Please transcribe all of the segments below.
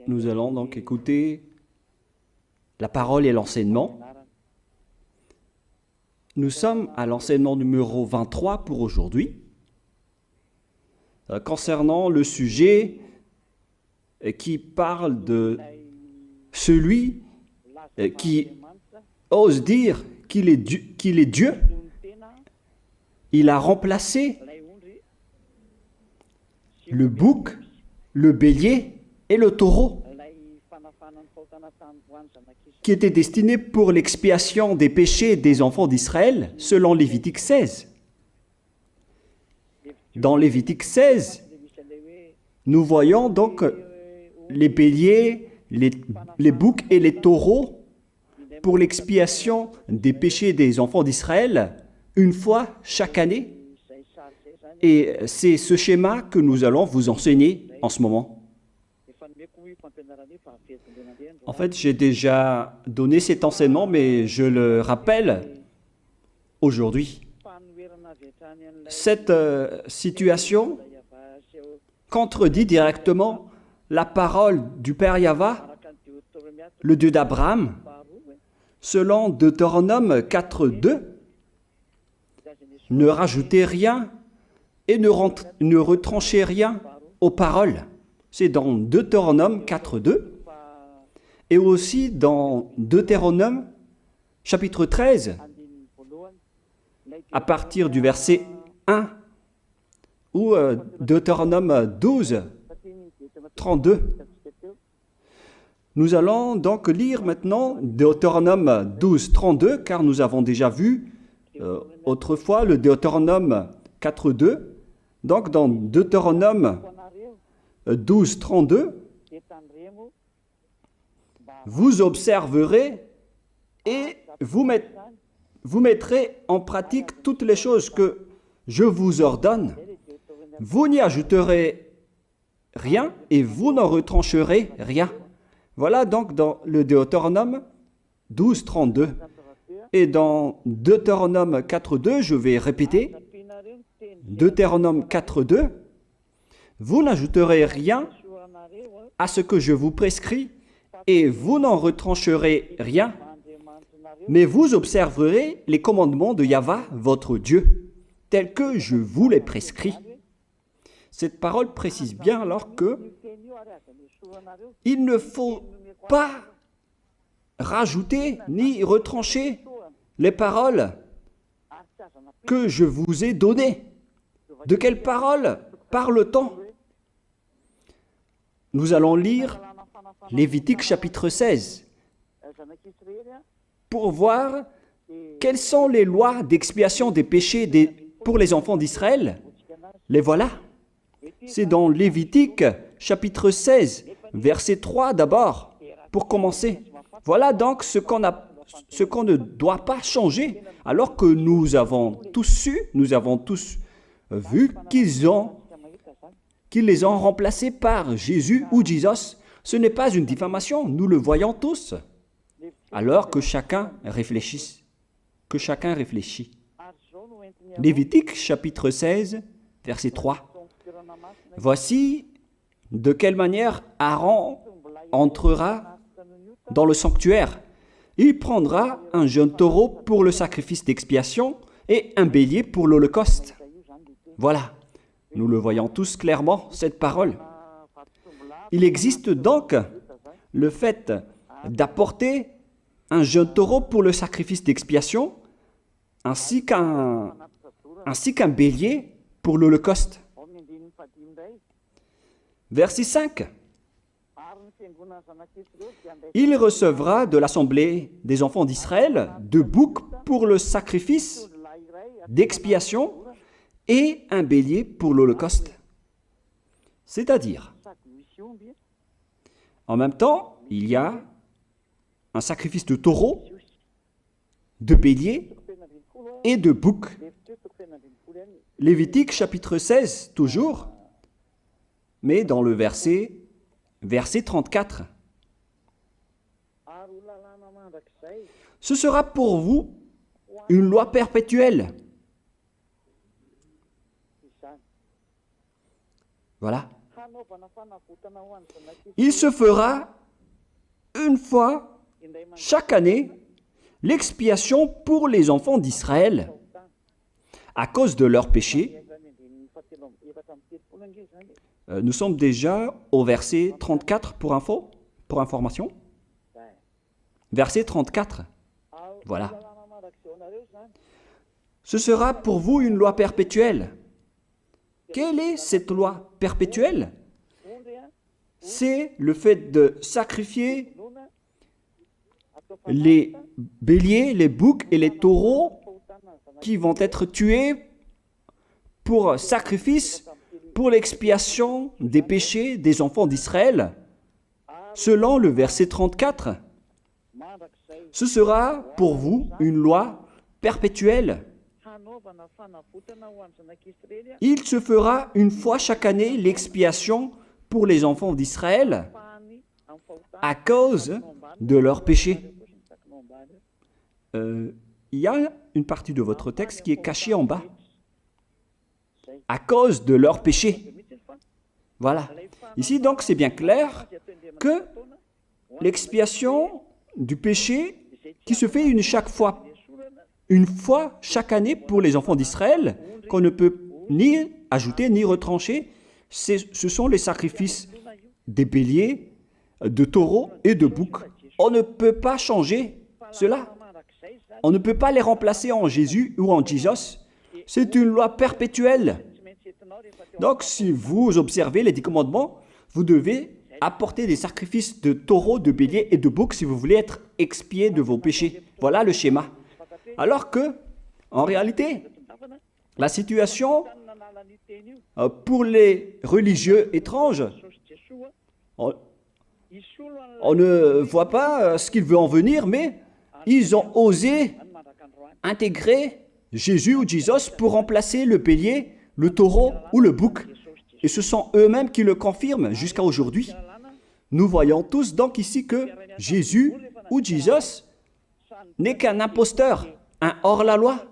Nous allons donc écouter la parole et l'enseignement. Nous sommes à l'enseignement numéro 23 pour aujourd'hui, concernant le sujet qui parle de celui qui ose dire qu'il est Dieu. Il a remplacé le bouc, le bélier et le taureau, qui étaient destinés pour l'expiation des péchés des enfants d'Israël, selon Lévitique 16. Dans Lévitique 16, nous voyons donc les béliers, les boucs et les taureaux pour l'expiation des péchés des enfants d'Israël, une fois chaque année. Et c'est ce schéma que nous allons vous enseigner en ce moment. En fait, j'ai déjà donné cet enseignement, mais je le rappelle aujourd'hui. Cette situation contredit directement la parole du Père Yahva, le Dieu d'Abraham, selon Deutéronome 4.2. Ne rajoutez rien et ne retranchez rien aux paroles. C'est dans Deutéronome 4.2 et aussi dans Deutéronome chapitre 13, à partir du verset 1, ou Deutéronome 12, 32. Nous allons donc lire maintenant Deutéronome 12, 32, car nous avons déjà vu autrefois le Deutéronome 4.2. Donc dans Deutéronome 12, 32, vous observerez et vous mettrez en pratique toutes les choses que je vous ordonne. Vous n'y ajouterez rien et vous n'en retrancherez rien. Voilà donc dans le Deutéronome 12, 32. Et dans Deutéronome 4.2, je vais répéter, Deutéronome 4.2, vous n'ajouterez rien à ce que je vous prescris et vous n'en retrancherez rien, mais vous observerez les commandements de Yahva, votre Dieu, tels que je vous les prescris. Cette parole précise bien alors que il ne faut pas rajouter ni retrancher les paroles que je vous ai données. De quelles paroles parle-t-on? Nous allons lire Lévitique chapitre 16 pour voir quelles sont les lois d'expiation des péchés pour les enfants d'Israël. Les voilà. C'est dans Lévitique chapitre 16, verset 3 d'abord, pour commencer. Voilà donc ce qu'on ne doit pas changer, alors que nous avons tous su, nous avons tous vu qu'ils les ont remplacés par Jésus ou Jesus. Ce n'est pas une diffamation, nous le voyons tous. Alors que chacun réfléchisse, Lévitique chapitre 16, verset 3. Voici de quelle manière Aaron entrera dans le sanctuaire. Il prendra un jeune taureau pour le sacrifice d'expiation et un bélier pour l'holocauste. Voilà, nous le voyons tous clairement, cette parole. Il existe donc le fait d'apporter un jeune taureau pour le sacrifice d'expiation, ainsi qu'un bélier pour l'holocauste. Verset 5. Il recevra de l'assemblée des enfants d'Israël 2 boucs pour le sacrifice d'expiation et un bélier pour l'holocauste. C'est-à-dire, en même temps, il y a un sacrifice de taureau, de bélier et de bouc. Lévitique chapitre 16, toujours, mais dans le verset 34. Ce sera pour vous une loi perpétuelle. Voilà. Il se fera une fois chaque année l'expiation pour les enfants d'Israël à cause de leurs péchés. Nous sommes déjà au verset 34 pour information. Verset 34. Voilà. Ce sera pour vous une loi perpétuelle. Quelle est cette loi perpétuelle? C'est le fait de sacrifier les béliers, les boucs et les taureaux qui vont être tués pour sacrifice, pour l'expiation des péchés des enfants d'Israël. Selon le verset 34, ce sera pour vous une loi perpétuelle. Il se fera une fois chaque année l'expiation pour les enfants d'Israël à cause de leurs péchés. Il y a une partie de votre texte qui est cachée en bas. À cause de leurs péchés. Voilà. Ici, donc, c'est bien clair que l'expiation du péché qui se fait une fois chaque année pour les enfants d'Israël, qu'on ne peut ni ajouter ni retrancher, ce sont les sacrifices des béliers, de taureaux et de boucs. On ne peut pas changer cela. On ne peut pas les remplacer en Jésus ou en Jesus. C'est une loi perpétuelle. Donc, si vous observez les 10 commandements, vous devez apporter des sacrifices de taureaux, de béliers et de boucs si vous voulez être expié de vos péchés. Voilà le schéma. Alors que, en réalité, la situation pour les religieux étranges, on ne voit pas ce qu'il veut en venir, mais ils ont osé intégrer Jésus ou Jesus pour remplacer le bélier, le taureau ou le bouc. Et ce sont eux-mêmes qui le confirment jusqu'à aujourd'hui. Nous voyons tous donc ici que Jésus ou Jesus n'est qu'un imposteur, un hors-la-loi.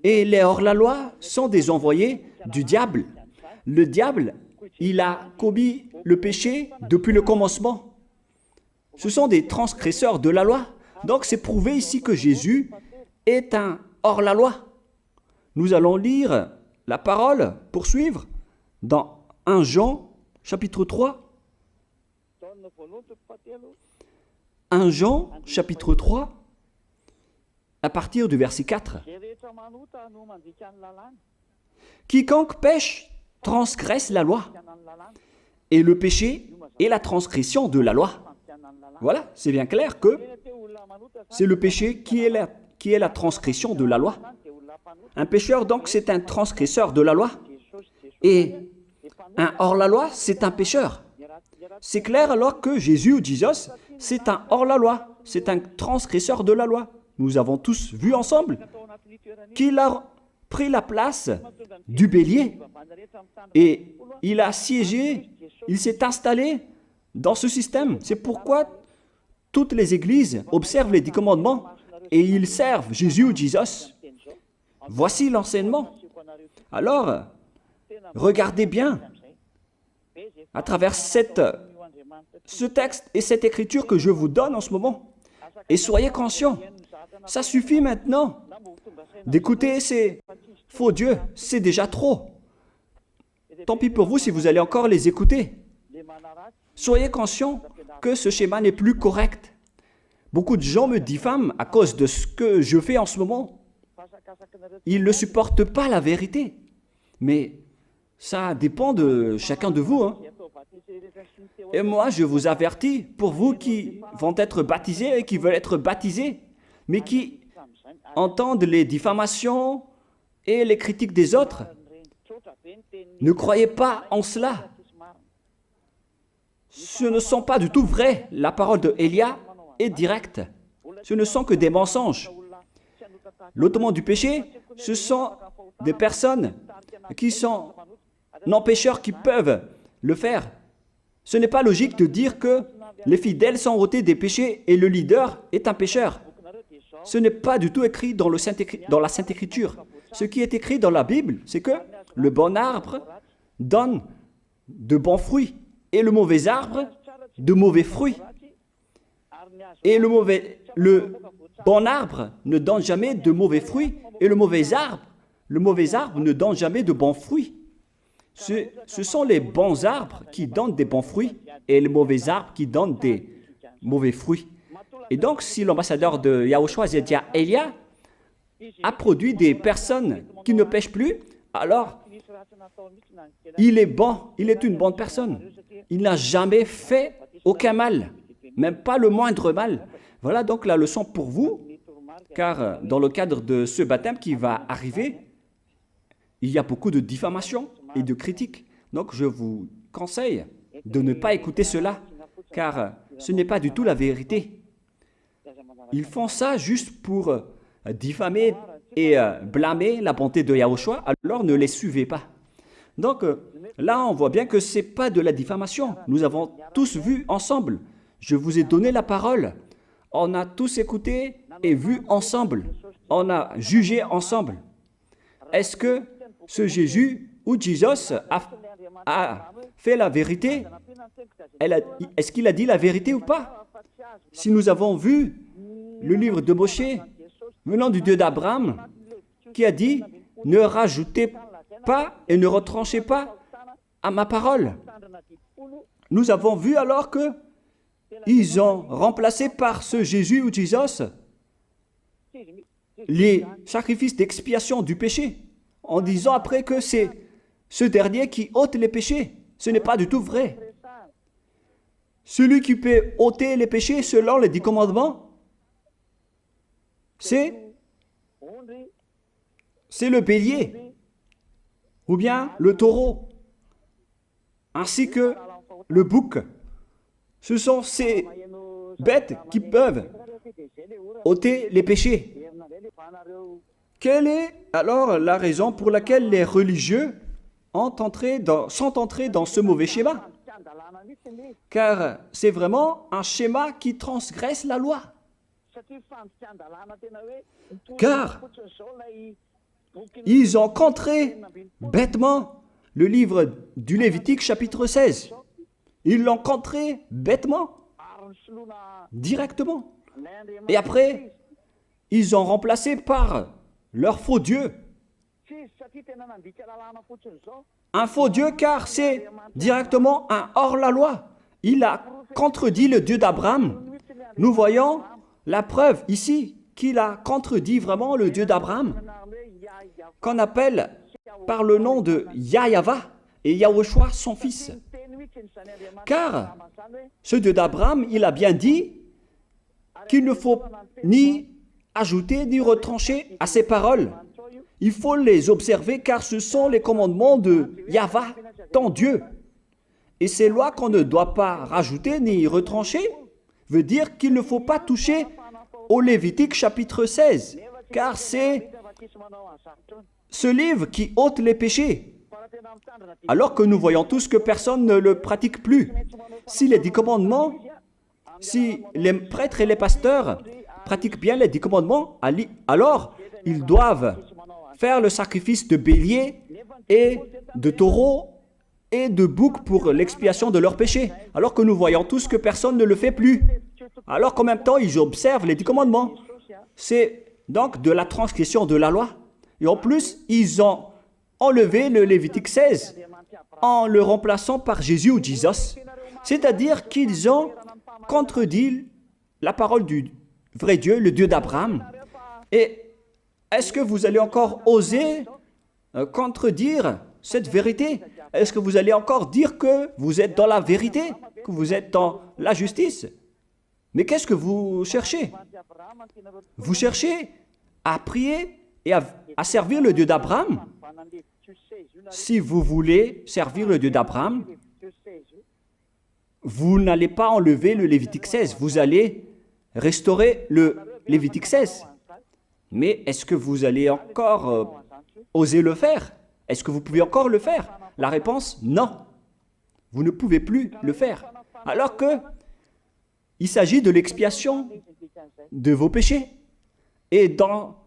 Et les hors-la-loi sont des envoyés du diable. Le diable, il a commis le péché depuis le commencement. Ce sont des transgresseurs de la loi. Donc c'est prouvé ici que Jésus est un hors-la-loi. Nous allons lire la parole, poursuivre, dans 1 Jean, chapitre 3. 1 Jean, chapitre 3, à partir du verset 4. Quiconque pêche transgresse la loi, et le péché est la transgression de la loi. Voilà, c'est bien clair que c'est le péché qui est la transgression de la loi. Un pécheur, donc, c'est un transgresseur de la loi. Et un hors-la-loi, c'est un pécheur. C'est clair alors que Jésus ou Jesus, c'est un hors-la-loi, c'est un transgresseur de la loi. Nous avons tous vu ensemble qu'il a pris la place du bélier et il a siégé, il s'est installé dans ce système. C'est pourquoi toutes les églises observent les 10 commandements et ils servent Jésus ou Jesus. Voici l'enseignement. Alors, regardez bien à travers ce texte et cette écriture que je vous donne en ce moment. Et soyez conscients, ça suffit maintenant d'écouter ces faux dieux, c'est déjà trop. Tant pis pour vous si vous allez encore les écouter. Soyez conscients que ce schéma n'est plus correct. Beaucoup de gens me diffament à cause de ce que je fais en ce moment. Ils ne supportent pas la vérité. Mais ça dépend de chacun de vous. Et moi, je vous avertis, pour vous qui vont être baptisés et qui veulent être baptisés, mais qui entendent les diffamations et les critiques des autres, ne croyez pas en cela. Ce ne sont pas du tout vrai. La parole de Élia est directe. Ce ne sont que des mensonges. L'ôtement du péché, ce sont des personnes qui sont non-pécheurs qui peuvent le faire. Ce n'est pas logique de dire que les fidèles sont ôtés des péchés et le leader est un pécheur. Ce n'est pas du tout écrit dans la Sainte Écriture. Ce qui est écrit dans la Bible, c'est que le bon arbre donne de bons fruits et le mauvais arbre de mauvais fruits. Et le bon arbre ne donne jamais de mauvais fruits, et le mauvais arbre ne donne jamais de bons fruits. Ce sont les bons arbres qui donnent des bons fruits, et les mauvais arbres qui donnent des mauvais fruits. Et donc, si l'ambassadeur de Yahushua, Zedia Elia, a produit des personnes qui ne pêchent plus, alors il est bon, il est une bonne personne. Il n'a jamais fait aucun mal, même pas le moindre mal. Voilà donc la leçon pour vous, car dans le cadre de ce baptême qui va arriver, il y a beaucoup de diffamation et de critiques. Donc je vous conseille de ne pas écouter cela, car ce n'est pas du tout la vérité. Ils font ça juste pour diffamer et blâmer la bonté de Yahushua, alors ne les suivez pas. Donc là, on voit bien que ce n'est pas de la diffamation. Nous avons tous vu ensemble. Je vous ai donné la parole. On a tous écouté et vu ensemble. On a jugé ensemble. Est-ce que ce Jésus ou Jésus a fait la vérité? Est-ce qu'il a dit la vérité ou pas? Si nous avons vu le livre de Moshe, venant du Dieu d'Abraham, qui a dit « Ne rajoutez pas et ne retranchez pas à ma parole ». Nous avons vu alors que ils ont remplacé par ce Jésus ou Jésus les sacrifices d'expiation du péché, en disant après que c'est ce dernier qui ôte les péchés. Ce n'est pas du tout vrai. Celui qui peut ôter les péchés selon les 10 commandements, c'est le bélier, ou bien le taureau, ainsi que le bouc. Ce sont ces bêtes qui peuvent ôter les péchés. Quelle est alors la raison pour laquelle les religieux sont entrés dans ce mauvais schéma? Car c'est vraiment un schéma qui transgresse la loi. Car ils ont contré bêtement le livre du Lévitique chapitre 16. Ils l'ont contré bêtement, directement. Et après, ils ont remplacé par leur faux Dieu. Un faux Dieu car c'est directement un hors-la-loi. Il a contredit le Dieu d'Abraham. Nous voyons la preuve ici qu'il a contredit vraiment le Dieu d'Abraham, qu'on appelle par le nom de Yahava et Yahushua son fils. Car ce Dieu d'Abraham, il a bien dit qu'il ne faut ni ajouter ni retrancher à ses paroles. Il faut les observer car ce sont les commandements de Yahva, ton Dieu. Et ces lois qu'on ne doit pas rajouter ni retrancher veut dire qu'il ne faut pas toucher au Lévitique chapitre 16, car c'est ce livre qui ôte les péchés. Alors que nous voyons tous que personne ne le pratique plus. Si les 10 commandements, si les prêtres et les pasteurs pratiquent bien les 10 commandements, alors ils doivent faire le sacrifice de bélier et de taureau et de bouc pour l'expiation de leurs péchés. Alors que nous voyons tous que personne ne le fait plus. Alors qu'en même temps, ils observent les 10 commandements. C'est donc de la transgression de la loi. Et en plus, ils ont enlevé le Lévitique 16 en le remplaçant par Jésus ou Jésus. C'est-à-dire qu'ils ont contredit la parole du vrai Dieu, le Dieu d'Abraham. Et est-ce que vous allez encore oser contredire cette vérité? Est-ce que vous allez encore dire que vous êtes dans la vérité, que vous êtes dans la justice? Mais qu'est-ce que vous cherchez? Vous cherchez à prier et à servir le Dieu d'Abraham. Si vous voulez servir le Dieu d'Abraham, vous n'allez pas enlever le Lévitique 16, vous allez restaurer le Lévitique 16. Mais est-ce que vous allez encore oser le faire? Est-ce que vous pouvez encore le faire? La réponse, non. Vous ne pouvez plus le faire. Alors que il s'agit de l'expiation de vos péchés. Et dans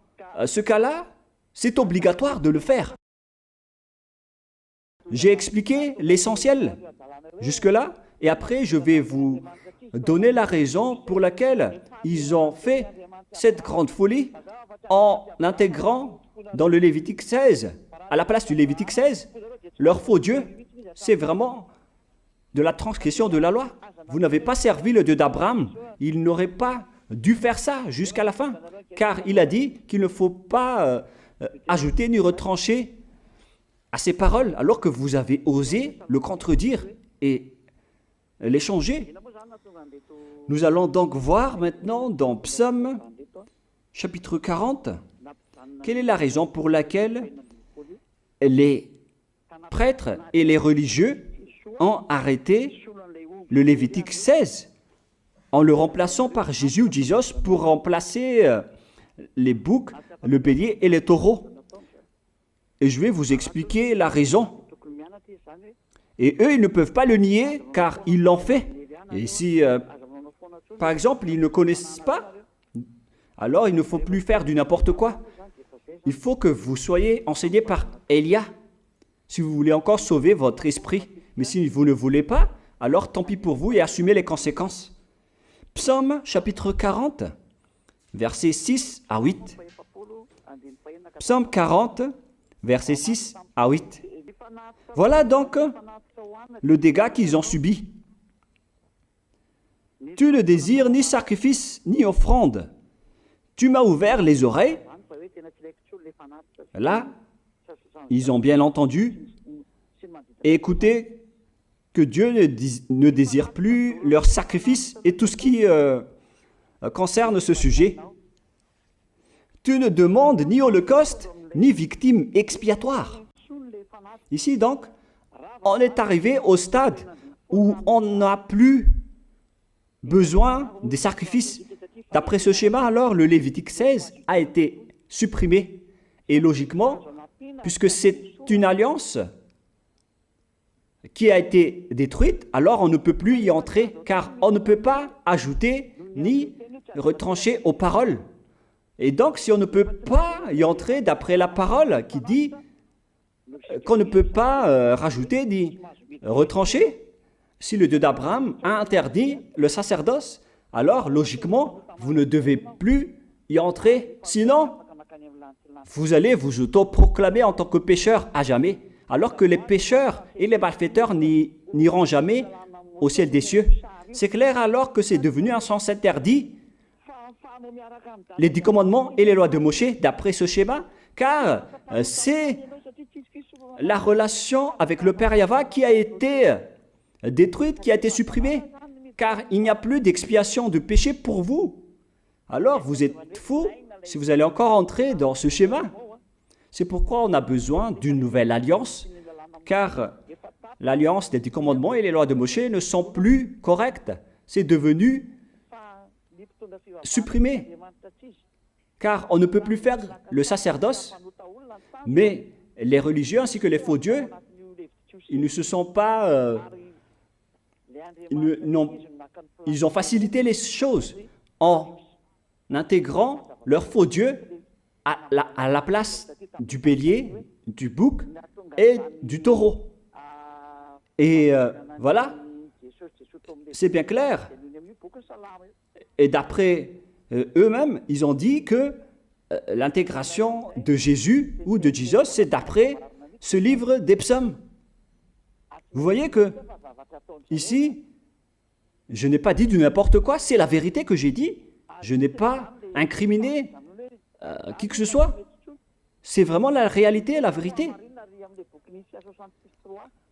ce cas-là, c'est obligatoire de le faire. J'ai expliqué l'essentiel jusque-là et après je vais vous donner la raison pour laquelle ils ont fait cette grande folie en intégrant dans le Lévitique 16, à la place du Lévitique 16, leur faux Dieu. C'est vraiment de la transgression de la loi. Vous n'avez pas servi le Dieu d'Abraham. Il n'aurait pas dû faire ça jusqu'à la fin, car il a dit qu'il ne faut pas ajouter ni retrancher à ses paroles, alors que vous avez osé le contredire et les changer. Nous allons donc voir maintenant dans Psaume chapitre 40, quelle est la raison pour laquelle les prêtres et les religieux ont arrêté le Lévitique 16 en le remplaçant par Jésus ou Jesus pour remplacer les boucs, le bélier et les taureaux. Et je vais vous expliquer la raison. Et eux, ils ne peuvent pas le nier car ils l'ont fait. Et si, par exemple, ils ne connaissent pas, alors il ne faut plus faire du n'importe quoi. Il faut que vous soyez enseigné par Élia, si vous voulez encore sauver votre esprit. Mais si vous ne voulez pas, alors tant pis pour vous et assumez les conséquences. Psaume chapitre 40, versets 6 à 8. Psaume 40, versets 6 à 8. Voilà donc le dégât qu'ils ont subi. Tu ne désires ni sacrifice ni offrande. Tu m'as ouvert les oreilles. Là, ils ont bien entendu et écouté que Dieu ne désire plus leur sacrifice et tout ce qui concerne ce sujet. Tu ne demandes ni holocauste, ni victime expiatoire. Ici donc, on est arrivé au stade où on n'a plus besoin des sacrifices. D'après ce schéma, alors, le Lévitique 16 a été supprimé. Et logiquement, puisque c'est une alliance qui a été détruite, alors on ne peut plus y entrer, car on ne peut pas ajouter ni retrancher aux paroles. Et donc, si on ne peut pas y entrer d'après la parole qui dit qu'on ne peut pas rajouter ni retrancher, si le Dieu d'Abraham a interdit le sacerdoce, alors logiquement, vous ne devez plus y entrer. Sinon, vous allez vous autoproclamer en tant que pécheur à jamais, alors que les pécheurs et les malfaiteurs n'iront jamais au ciel des cieux. C'est clair alors que c'est devenu un sens interdit, les 10 commandements et les lois de Moïse, d'après ce schéma, car c'est la relation avec le Père Yahva qui a été détruite, qui a été supprimée, car il n'y a plus d'expiation de péché pour vous. Alors vous êtes fous si vous allez encore entrer dans ce schéma. C'est pourquoi on a besoin d'une nouvelle alliance, car l'alliance des 10 commandements et les lois de Moïse ne sont plus correctes. C'est devenu supprimé, car on ne peut plus faire le sacerdoce, mais les religieux ainsi que les faux dieux, ils ne se sont pas... ils ont facilité les choses en intégrant leur faux dieu à la place du bélier, du bouc et du taureau. Et voilà, c'est bien clair. Et d'après eux-mêmes, ils ont dit que l'intégration de Jésus ou de Jesus, c'est d'après ce livre des psaumes. Vous voyez que ici, je n'ai pas dit du n'importe quoi, c'est la vérité que j'ai dit. Je n'ai pas incriminé qui que ce soit. C'est vraiment la réalité, la vérité.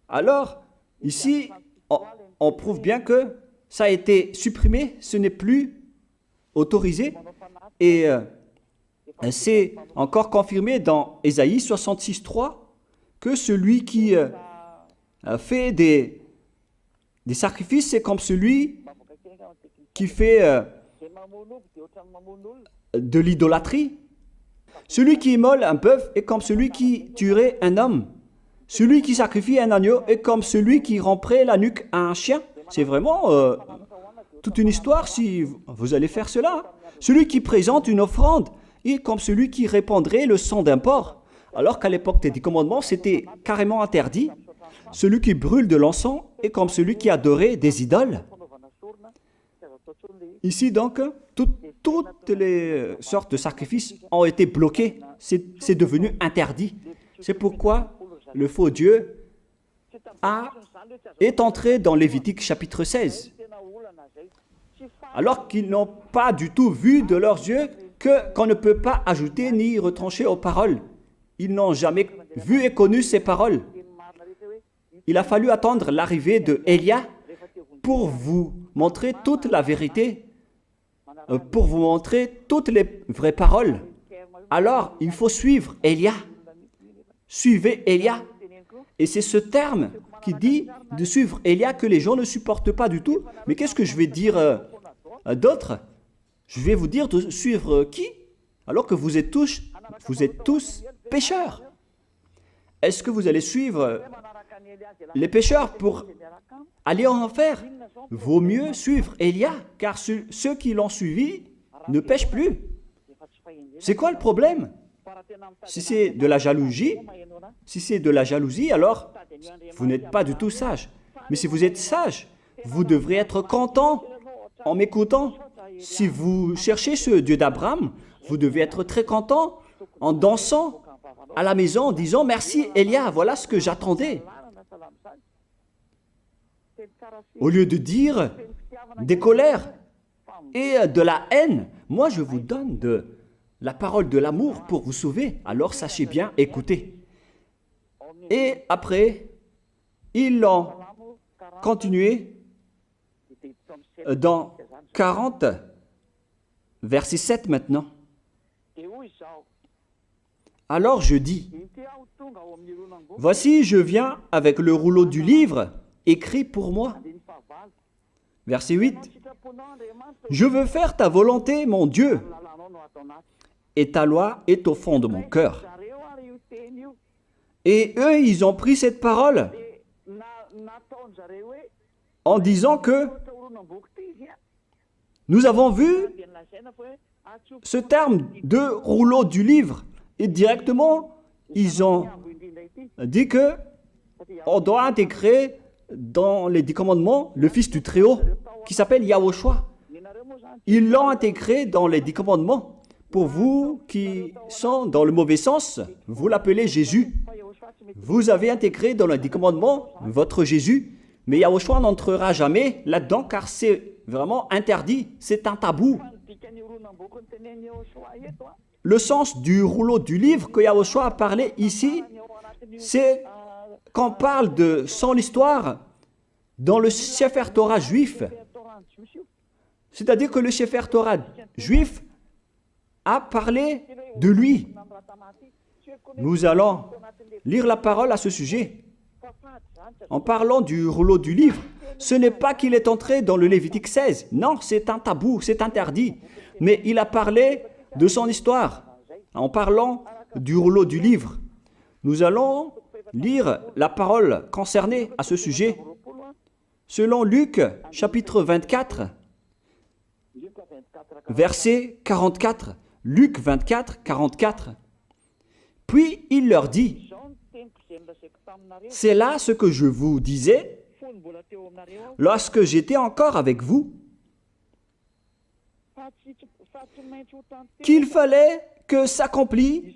Alors, ici, on prouve bien que ça a été supprimé, ce n'est plus autorisé. Et c'est encore confirmé dans Ésaïe 66.3 que celui qui fait des sacrifices, c'est comme celui qui fait de l'idolâtrie. Celui qui immole un bœuf est comme celui qui tuerait un homme. Celui qui sacrifie un agneau est comme celui qui romperait la nuque à un chien. C'est vraiment toute une histoire si vous allez faire cela. Celui qui présente une offrande est comme celui qui répandrait le sang d'un porc. Alors qu'à l'époque des 10 commandements, c'était carrément interdit. celui qui brûle de l'encens est comme celui qui adorait des idoles. Ici donc, toutes les sortes de sacrifices ont été bloqués. C'est devenu interdit. C'est pourquoi le faux Dieu est entré dans Lévitique chapitre 16. Alors qu'ils n'ont pas du tout vu de leurs yeux qu'on ne peut pas ajouter ni retrancher aux paroles. Ils n'ont jamais vu et connu ces paroles. Il a fallu attendre l'arrivée de Élia pour vous montrer toute la vérité, pour vous montrer toutes les vraies paroles. Alors, il faut suivre Élia. Suivez Élia. Et c'est ce terme qui dit de suivre Élia que les gens ne supportent pas du tout. Mais qu'est-ce que je vais dire d'autre? Je vais vous dire de suivre qui? Alors que vous êtes tous pécheurs. Est-ce que vous allez suivre les pécheurs pour aller en enfer? Vaut mieux suivre Élia, car ceux qui l'ont suivi ne pêchent plus. C'est quoi le problème? Si c'est de la jalousie, alors vous n'êtes pas du tout sage. Mais si vous êtes sage, vous devrez être content en m'écoutant. Si vous cherchez ce Dieu d'Abraham, vous devez être très content en dansant à la maison en disant « Merci Élia, voilà ce que j'attendais ». Au lieu de dire des colères et de la haine, moi je vous donne de la parole de l'amour pour vous sauver. Alors sachez bien écouter. Et après, ils l'ont continué dans 40, verset 7 maintenant. Alors je dis, voici je viens avec le rouleau du livre écrit pour moi. Verset 8, je veux faire ta volonté, mon Dieu, et ta loi est au fond de mon cœur. Et eux, ils ont pris cette parole en disant que nous avons vu ce terme de rouleau du livre et directement, ils ont dit que on doit intégrer dans les 10 commandements le Fils du Très-Haut qui s'appelle Yahushua. Ils l'ont intégré dans les 10 commandements. Pour vous qui sont dans le mauvais sens, vous l'appelez Jésus. Vous avez intégré dans les 10 commandements votre Jésus, mais Yahushua n'entrera jamais là-dedans car c'est vraiment interdit, c'est un tabou. Le sens du rouleau du livre que Yahushua a parlé ici, c'est qu'on parle de son histoire dans le Sefer Torah juif. C'est-à-dire que le Sefer Torah juif a parlé de lui. Nous allons lire la parole à ce sujet. En parlant du rouleau du livre, ce n'est pas qu'il est entré dans le Lévitique 16. Non, c'est un tabou, c'est interdit. Mais il a parlé de son histoire. En parlant du rouleau du livre, nous allons lire la parole concernée à ce sujet. Selon Luc, chapitre 24, verset 44. Luc 24, 44. Puis il leur dit, « C'est là ce que je vous disais lorsque j'étais encore avec vous, qu'il fallait que s'accomplisse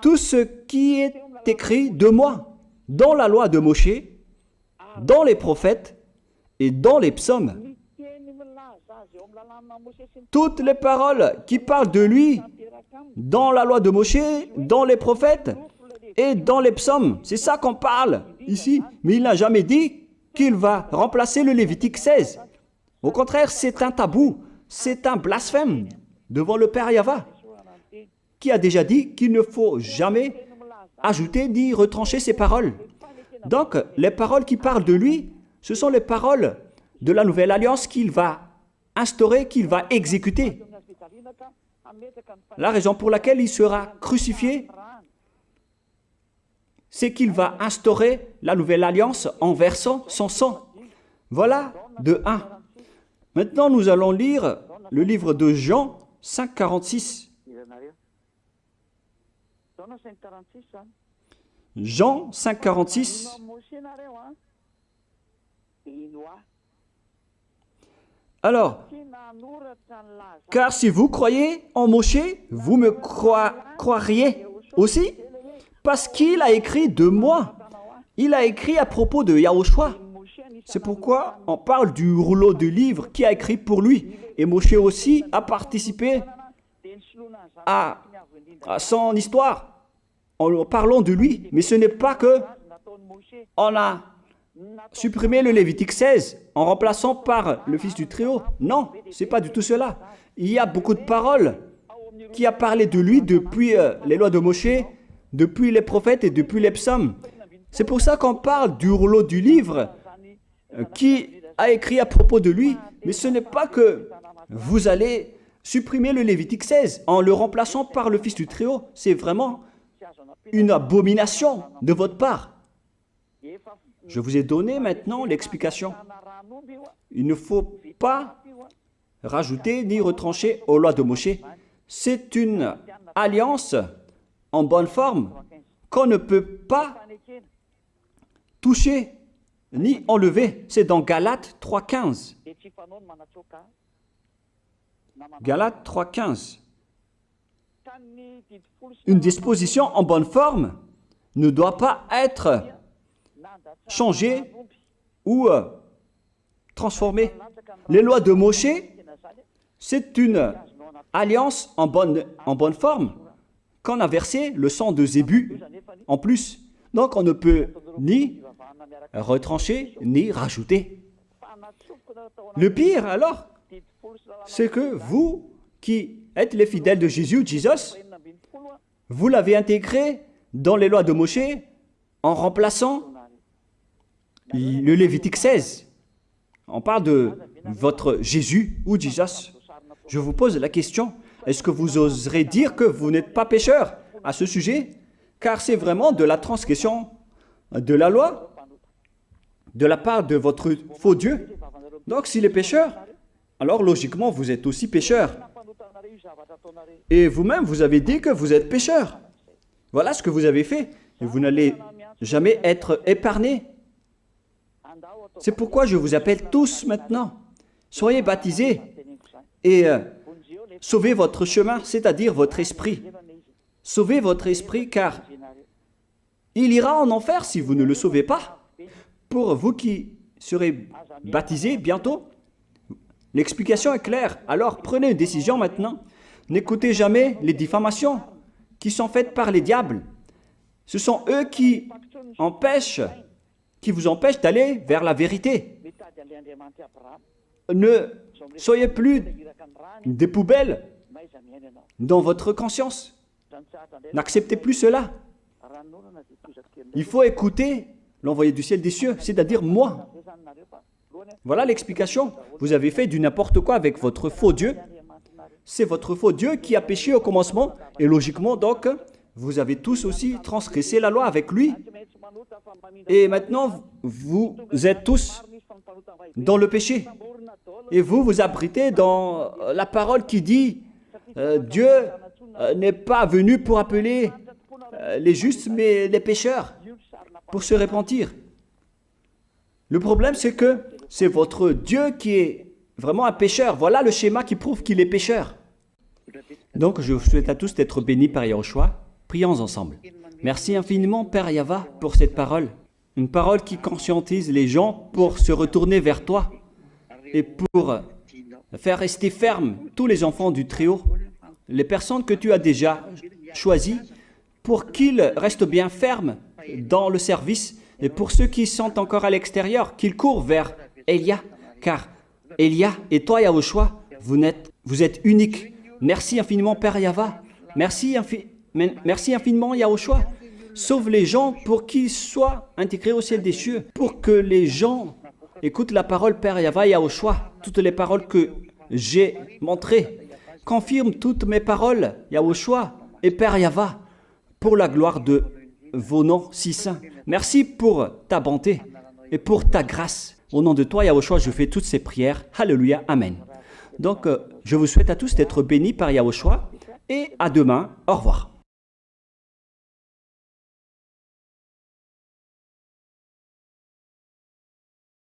tout ce qui est écrit de moi dans la loi de Moïse, dans les prophètes et dans les psaumes. » Toutes les paroles qui parlent de lui dans la loi de Moïse, dans les prophètes et dans les psaumes. C'est ça qu'on parle ici. Mais il n'a jamais dit qu'il va remplacer le Lévitique 16. Au contraire, c'est un tabou, c'est un blasphème devant le Père Yahva, qui a déjà dit qu'il ne faut jamais ajouter ni retrancher ses paroles. Donc, les paroles qui parlent de lui, ce sont les paroles de la nouvelle alliance qu'il va instaurer, qu'il va exécuter. La raison pour laquelle il sera crucifié, c'est qu'il va instaurer la nouvelle alliance en versant son sang. Voilà de 1. Maintenant, nous allons lire le livre de Jean 5,46. Jean 5, 46. Alors, car si vous croyez en Moshe, vous me croiriez aussi, parce qu'il a écrit de moi. Il a écrit à propos de Yahushua. C'est pourquoi on parle du rouleau de livres qui a écrit pour lui. Et Moshe aussi a participé à son histoire en parlant de lui. Mais ce n'est pas que on a supprimé le Lévitique 16 en remplaçant par le Fils du Très-Haut. Non, ce n'est pas du tout cela. Il y a beaucoup de paroles qui a parlé de lui depuis les lois de Moshe, depuis les prophètes et depuis les psaumes. C'est pour ça qu'on parle du rouleau du livre qui a écrit à propos de lui. Mais ce n'est pas que vous allez supprimer le Lévitique 16 en le remplaçant par le Fils du Très-Haut. C'est vraiment une abomination de votre part. Je vous ai donné maintenant l'explication. Il ne faut pas rajouter ni retrancher aux lois de Moshe. C'est une alliance en bonne forme qu'on ne peut pas toucher ni enlever. C'est dans Galates 3,15. Galates 3,15. Une disposition en bonne forme ne doit pas être changée ou transformée. Les lois de Moshe, c'est une alliance en bonne forme qu'on a versé le sang de Zébu en plus. Donc on ne peut ni retrancher ni rajouter. Le pire alors, c'est que vous qui êtes les fidèles de Jésus, vous l'avez intégré dans les lois de Moshe en remplaçant le Lévitique 16. On parle de votre Jésus ou Jesus. Je vous pose la question, est-ce que vous oserez dire que vous n'êtes pas pécheur à ce sujet? Car c'est vraiment de la transgression de la loi de la part de votre faux Dieu. Donc s'il est pécheur, alors logiquement vous êtes aussi pécheur. Et vous-même, vous avez dit que vous êtes pécheur. Voilà ce que vous avez fait. Et vous n'allez jamais être épargné. C'est pourquoi je vous appelle tous maintenant. Soyez baptisés et sauvez votre chemin, c'est-à-dire votre esprit. Sauvez votre esprit car il ira en enfer si vous ne le sauvez pas. Pour vous qui serez baptisés bientôt, l'explication est claire. Alors prenez une décision maintenant. N'écoutez jamais les diffamations qui sont faites par les diables. Ce sont eux qui vous empêchent d'aller vers la vérité. Ne soyez plus des poubelles dans votre conscience. N'acceptez plus cela. Il faut écouter l'envoyé du ciel des cieux, c'est-à-dire moi. Voilà l'explication. Vous avez fait du n'importe quoi avec votre faux Dieu. C'est votre faux Dieu qui a péché au commencement. Et logiquement, donc, vous avez tous aussi transgressé la loi avec lui. Et maintenant, vous êtes tous dans le péché. Et vous vous abritez dans la parole qui dit Dieu n'est pas venu pour appeler les justes, mais les pécheurs, pour se repentir. Le problème, c'est que c'est votre Dieu qui est vraiment un pécheur. Voilà le schéma qui prouve qu'il est pécheur. Donc, je vous souhaite à tous d'être bénis par Yahushua. Prions ensemble. Merci infiniment, Père Yahva, pour cette parole. Une parole qui conscientise les gens pour se retourner vers toi et pour faire rester fermes tous les enfants du Très-Haut, les personnes que tu as déjà choisies, pour qu'ils restent bien fermes dans le service, et pour ceux qui sont encore à l'extérieur, qu'ils courent vers Elia, car Elia et toi, Yahushua, vous êtes uniques. Merci infiniment, Père Yahva. Merci infiniment, Yahushua. Sauve les gens pour qu'ils soient intégrés au ciel des cieux, pour que les gens écoutent la parole, Père Yahva, Yahushua, toutes les paroles que j'ai montrées. Confirme toutes mes paroles, Yahushua et Père Yahva, pour la gloire de vos noms si saints. Merci pour ta bonté et pour ta grâce. Au nom de toi, Yahushua, je fais toutes ces prières. Alléluia, Amen. Donc, je vous souhaite à tous d'être bénis par Yahushua et à demain. Au revoir.